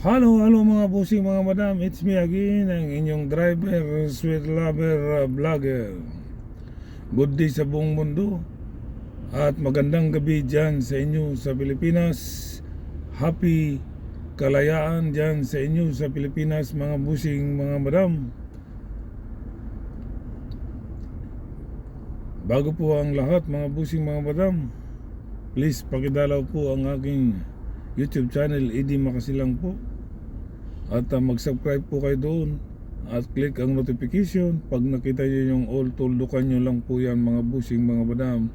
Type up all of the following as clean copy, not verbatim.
Hello mga bossing, mga madam. It's me again, ang inyong driver, sweet lover, vlogger. Good day sa buong mundo at magandang gabi dyan sa inyo sa Pilipinas. Happy kalayaan dyan sa inyo sa Pilipinas, mga bossing, mga madam. Bago po ang lahat, mga bossing, mga madam, please pakidalaw po ang aking YouTube channel, Eddie Makasilang po. At mag-subscribe po kayo doon at click ang notification. Pag nakita nyo yung all, tuldukan nyo lang po yan, mga bossing, mga madam,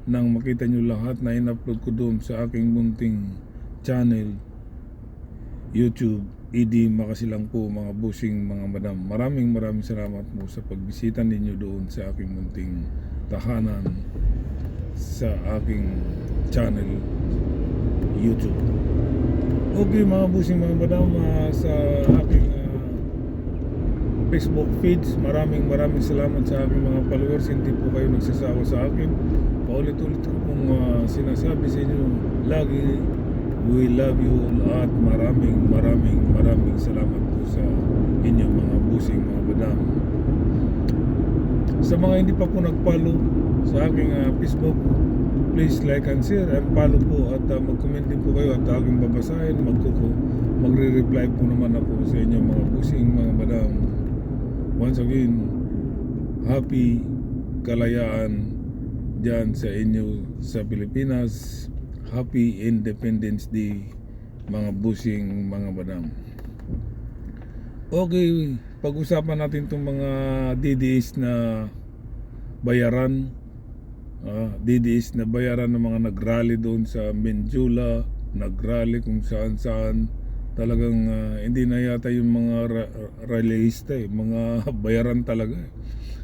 nang makita nyo lahat na in-upload ko doon sa aking munting channel YouTube, Eddie Makasilang po, mga bossing, mga madam. Maraming salamat po sa pagbisita ninyo doon sa aking munting tahanan sa aking channel YouTube. Okay mga bossing, mga madam, sa aking Facebook feeds, maraming salamat sa aking mga followers. Hindi po kayo nagsasawa sa akin. Paulit-ulit ko pong sinasabi sa inyo lagi, we love you all, at maraming salamat po sa inyo, mga bossing, mga madam. Sa mga hindi pa po nag-follow sa aking Facebook, please like and share and follow po, at mag-comment din po kayo at aking babasahin. Magre-reply po naman ako sa inyo, mga bossing, mga madam. Once again, happy kalayaan dyan sa inyo sa Pilipinas. Happy Independence Day, mga bossing, mga madam. Okay, pag-usapan natin itong mga DDS na bayaran. DDS na bayaran ng mga nagrally doon sa Menjula, nagrally kung saan talagang hindi na yata yung mga rallyista mga bayaran talaga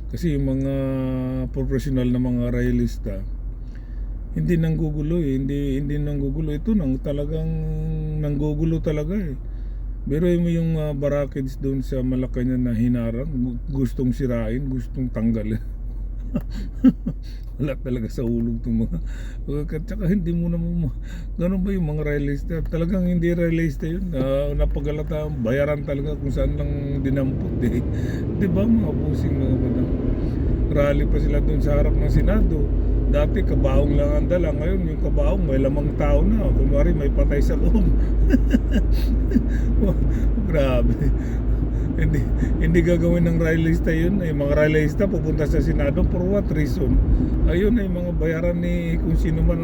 kasi yung mga professional na mga rallyista hindi nanggugulo hindi nanggugulo. Ito talagang nanggugulo talaga pero yung barricades doon sa Malacanang na hinarang, gustong sirain, gustong tanggalin. Wala talaga sa hulog itong mga tsaka hindi mo naman ganun ba yung mga realista, talagang hindi realista yun. Napagalata, bayaran talaga kung saan lang dinampot diba mga bossing, mga madam. Rally pa sila doon sa harap ng Senado. Dati kabaong lang ang dala, ngayon yung kabaong may lamang tao na, kunwari may patay sa loob. Grabe. Hindi gagawin ng rallyista yun. Mga rallyista pupunta sa Senado for what reason? Ayun mga bayaran ni kung sino man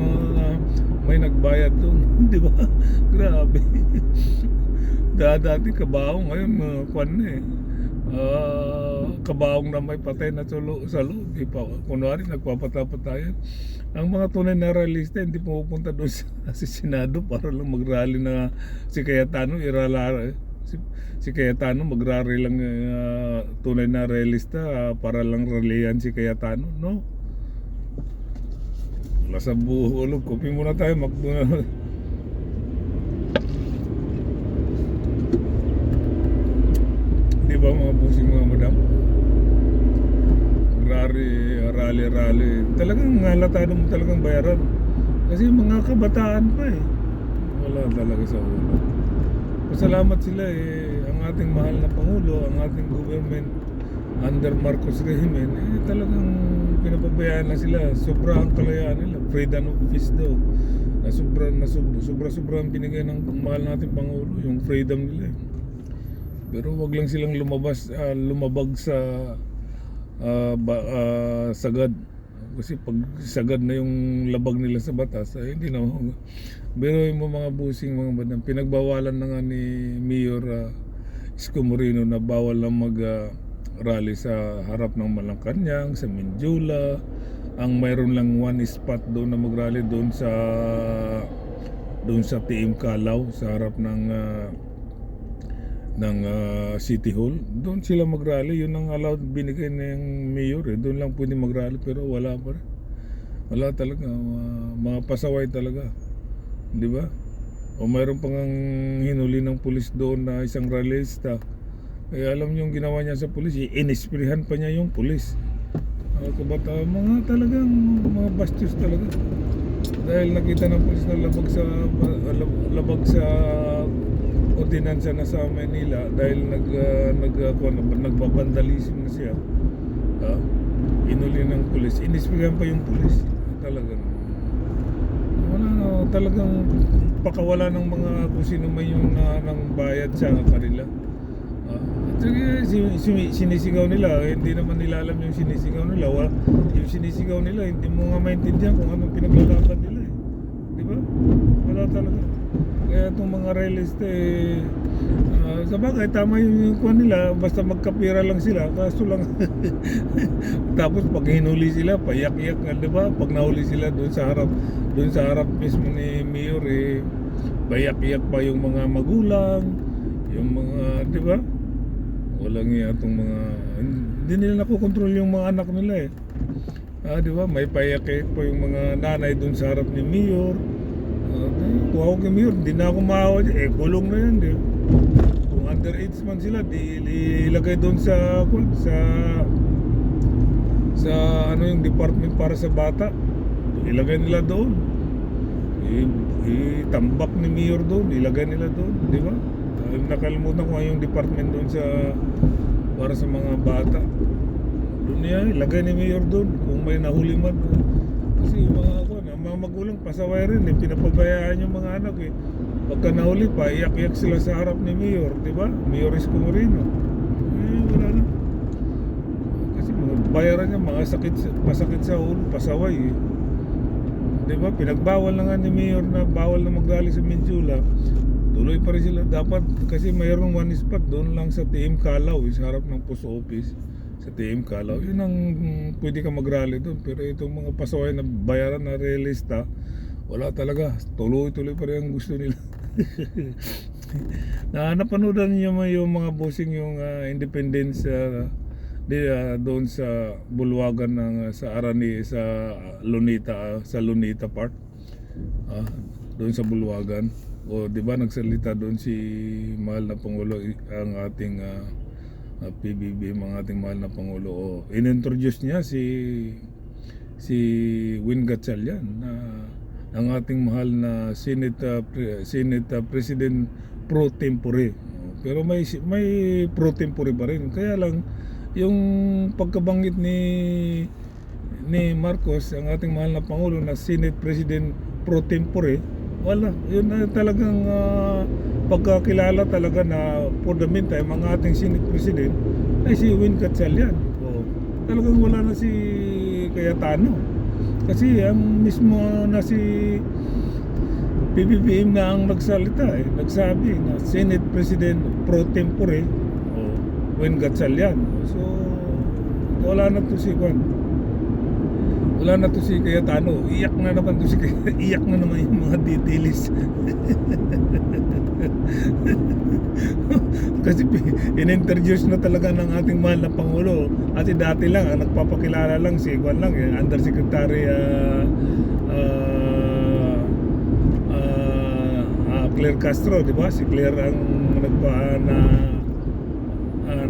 may nagbayad doon. Di ba? Grabe. Dati kabaong, ngayon kabaong na may patay na sa loob. Kunwari nagpapatapatayan. Ang mga tunay na rallyista hindi pupunta doon sa Senado para lang mag-rally na si Cayetano si Cayetano mag-rally lang. Tunay na realista para lang rallian si Cayetano, no? Wala sa buhulog. Kopi muna tayo, McDonald's. Di ba mga bossing, mga madam? Rally talagang halatado mo talagang bayaran kasi mga kabataan pa wala talaga sa ulo. Pasalamat sila ang ating mahal na Pangulo, ang ating government under Marcos regime talagang pinapabayaan na sila. Sobra ang kalayaan nila, freedom of speech daw na sobra ang binigay ng mahal nating Pangulo, yung freedom nila pero wag lang silang lumabag sa sagad, kasi pag sagad na yung labag nila sa batas hindi na. Pero yung mga bossing, mga madam, pinagbawalan na nga ni Mayor Isko Moreno na bawal lang mag-rally sa harap ng Malacanang, sa Menjula. Ang mayroon lang one spot doon na mag-rally doon sa TM Calao, sa harap ng City Hall. Doon sila mag-rally, yun ang allowed, binigay ng Mayor doon lang pwede mag-rally, pero wala pa rin. Wala talaga, mga pasaway talaga, di ba? O mayroon pang hinuli ng pulis doon na isang rallyista. Alam niyo yung ginawa niya sa pulis, inisprihan pa niya yung pulis. Mga talagang mga bastos talaga. Dahil nakita ng pulis na labag sa ordinansa na sa Manila dahil nagbabandalism na siya. Ah, inuli ng pulis, inispigan pa yung pulis. Talagang wala na, talagang pakawala ng mga kung sino man yung ng bayad sa kanila. At sige, sinisigaw nila, hindi naman nila alam yung sinisigaw nila. Yung sinisigaw nila, hindi mo nga maintindihan kung anong pinaglalaban nila eh. Di ba? Wala talaga. Kaya itong mga realista sa bagay, tama yung kuha nila, basta magkapira lang sila, kaso lang tapos pag hinuli sila, payak-yak nga, di ba? Pag nahuli sila doon sa harap mismo ni Mayor, payak-yak pa yung mga magulang, yung mga, di ba? Walang iya itong mga, hindi nila nakokontrol yung mga anak nila di ba? May payak-yak pa yung mga nanay doon sa harap ni Mayor. Kung ako kay Mayor, di na ako maawa dyan. Kulong na yan, di ba? Kung underage man sila, ilagay doon sa ano yung department para sa bata. Ilagay nila doon. Itambak ni Mayor doon, ilagay nila doon, di ba? Nakalimutan ko yung department doon para sa mga bata. Doon niya, ilagay ni Mayor doon kung may nahuli man. Kasi yung mga magulang pasaway rin, pinapabayaan yung mga anak Pagka nahuli pa, iyak-iyak sila sa harap ni Mayor, di ba? Mayor Isko Moreno. Wala na. Kasi mga bayaran niya, masakit sa ulo, pasaway Di ba? Pinagbawal na nga ni Mayor na bawal na magrally sa Minchula. Tuloy pa rin sila. Dapat, kasi mayroong one spot doon lang sa TM Calaw, sa harap ng post office. Sa TM Calaw, yun ang pwede ka mag-rally doon. Pero itong mga pasaway na bayaran na realista, wala talaga, tuloy-tuloy pa rin ang gusto nila. Napanood niyo yung mga bossing yung Independence doon sa bulwagan ng sa Arani, sa Lunita Park. Doon sa bulwagan. O di ba nagsalita doon si mahal na Pangulo, ang ating PBB, mga ating mahal na Pangulo. Inintroduce niya si Win Gatchalian na ang ating mahal na Senate President pro tempore. Pero may pro tempore pa rin. Kaya lang yung pagkabanggit ni Marcos, ang ating mahal na Pangulo, na Senate President pro tempore, wala. Yun na talagang pagkakilala talaga na for the meantime ang ating Senate President ay si Win Gatchalian. Talagang wala na si Cayetano. Kasi ang mismo na si PBBM na ang nagsalita nagsabi na Senate President pro tempore Win Gatchalian. So wala na to si Juan. Wala na to si Cayetano. Iyak na naman to iyak na naman yung mga details. Kasi in-introduce na talaga ng ating mahal na Pangulo. Kasi dati lang ang nagpapakilala lang si Juan lang, Undersecretary Claire Castro, di ba? Si Claire ang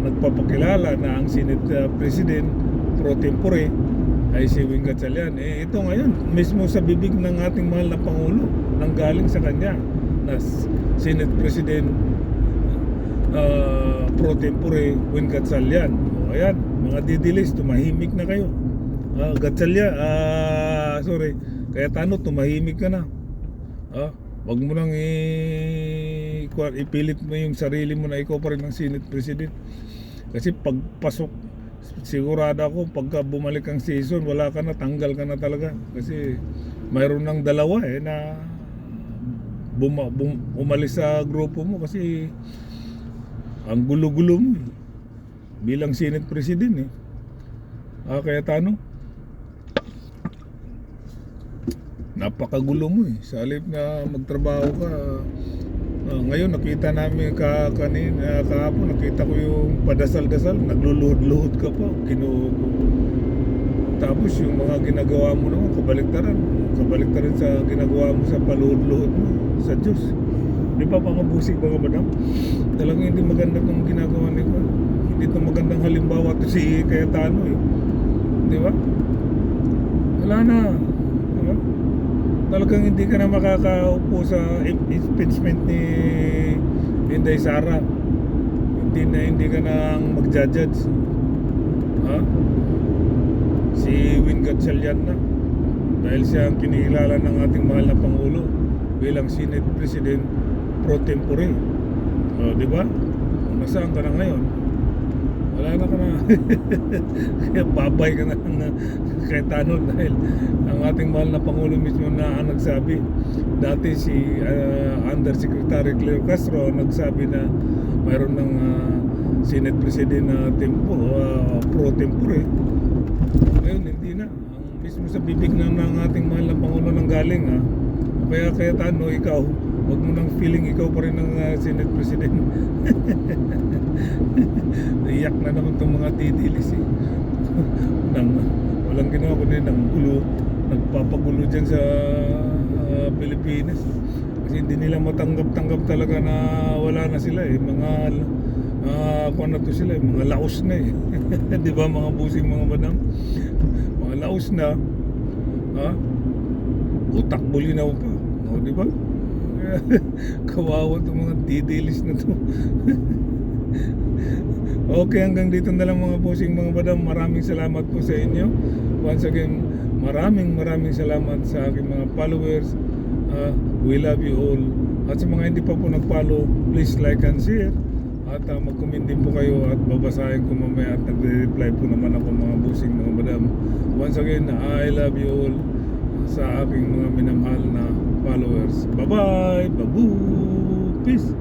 nagpapakilala na ang Senate President pro tempore ay si Win Gatchalian. Ito ngayon mismo sa bibig ng ating mahal na Pangulo, nanggaling sa kanya na Senate President pro tempore Win Gatchalian. Ayan, mga didilis, tumahimik na kayo. Gatchalian, Cayetano, tumahimik ka na. Wag mo nang ipilit mo yung sarili mo na ikaw pa rin ang Senate President. Kasi pagpasok, sigurado ako pagka bumalik ang season, wala ka na, tanggal ka na talaga. Kasi mayroon ng dalawa na umalis sa grupo mo kasi ang gulo-gulo mo bilang Senate President Cayetano, napakagulo mo sa halip na magtrabaho ka. Ngayon nakita namin kahapon, nakita ko yung padasal-dasal, nagluluhod-luhod ka pa, tapos yung mga ginagawa mo naman kabaliktaran sa ginagawa mo sa paluhod-luhod mo sa Diyos. Di pa busing mga madam, talagang hindi maganda ng ginagawa ni Juan. Hindi ito magandang halimbawa to si Cayetano di ba? Wala na, di ba? Talagang hindi ka na makakaupo sa impeachment Inday Sara. Hindi ka nang magja-judge. Ha? Si Win Gatchalian na. Dahil siya ang kinikilala ng ating mahal na Pangulo bilang Senate President pro tempore. O, di ba? Nasaan ka na ngayon? Wala na ka na. Kaya babay ka na kahit ano, dahil ang ating mahal na Pangulo mismo na ang nagsabi. Dati si Undersecretary Claire Castro nagsabi na mayroon ng Senate President na pro tempore. Ngayon hindi na. Ang mismo sa bibig na ng ating mahal na Pangulo nang galing, ha. Kaya Tano, ikaw wag mo nang feeling ikaw pa rin ng Senate President. Naiyak na naman itong mga didilis eh. Walang ginawa ko din ng gulo. Nagpapagulo dyan sa Pilipinas. Kasi hindi nila matanggap-tanggap talaga na wala na sila eh. Mga kung ano to sila eh, mga laos na eh. Di ba mga busing mga madam? Mga laos na, ha? Utak bulinaw pa. O, di ba? Kawawa itong mga didilis na to. Okay, hanggang dito na lang mga bossing mga madam. Maraming salamat po sa inyo. Once again, maraming salamat sa aking mga followers. We love you all. At sa mga hindi pa po nag-follow, please like and share. At mag-comment din po kayo at babasahin ko mamaya at nagre-reply po naman ako mga bossing mga madam. Once again, I love you all sa aking mga minamahal na followers. Bye-bye! Babu! Peace!